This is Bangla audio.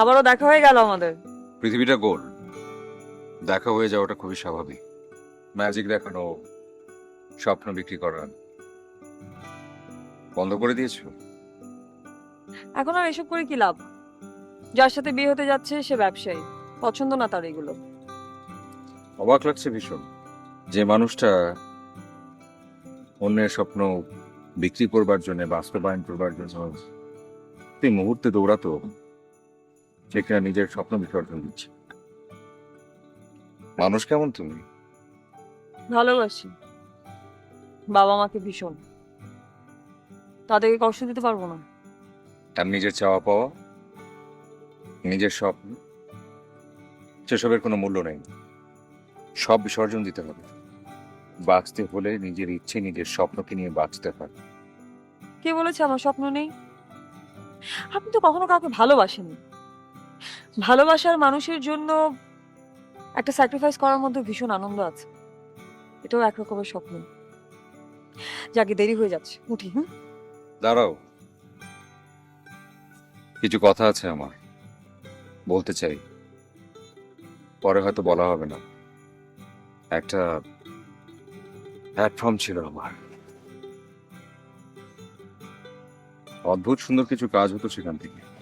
আবারও দেখা হয়ে গেল আমাদের। পৃথিবীটা গোল, দেখা হয়ে যাওয়াটা খুবই স্বাভাবিক। ম্যাজিক দেখানো, স্বপ্ন বিক্রি করা বন্ধ করে দিয়েছো? এখন আর এসব করে কি লাভ? যার সাথে বিয়ে হতে যাচ্ছে সে ব্যবসায়ী, পছন্দ না তার এগুলো। অবাক লাগছে ভীষণ, যে মানুষটা অন্যের স্বপ্ন বিক্রি করবার জন্য, বাস্তবায়ন করবার জন্য প্রতি মুহূর্তে দৌড়াতো, সেখানে নিজের স্বপ্ন বিসর্জন দিচ্ছে। মানুষ কেমন তুমি? ভালোবাসি বাবা মাকে ভীষণ, তাদেরকে কষ্ট দিতে পারবো না। আর নিজের চাওয়া পাওয়া, নিজের স্বপ্ন, সেসবের কোনো মূল্য নেই। সব বিসর্জন দিতে হবে। বাঁচতে হলে নিজের ইচ্ছে, নিজের স্বপ্নকে নিয়ে বাঁচতে হয়। কে বলেছে আমার স্বপ্ন নেই? আপনি তো কখনো কাউকে ভালোবাসেননি। ভালোবাসার মানুষের জন্য একটা স্যাক্রিফাইস করার মধ্যে ভীষণ আনন্দ আছে। এটাও এক রকমের স্বপ্ন। যাকে দেরি হয়ে যাচ্ছে, উঠি। হুম। দাঁড়াও, কিছু কথা আছে আমার, বলতে চাই। পরে হয়তো বলা হবে না। একটা প্ল্যাটফর্ম ছিল আমার, অদ্ভুত সুন্দর কিছু কাজ হতো সেখান থেকে।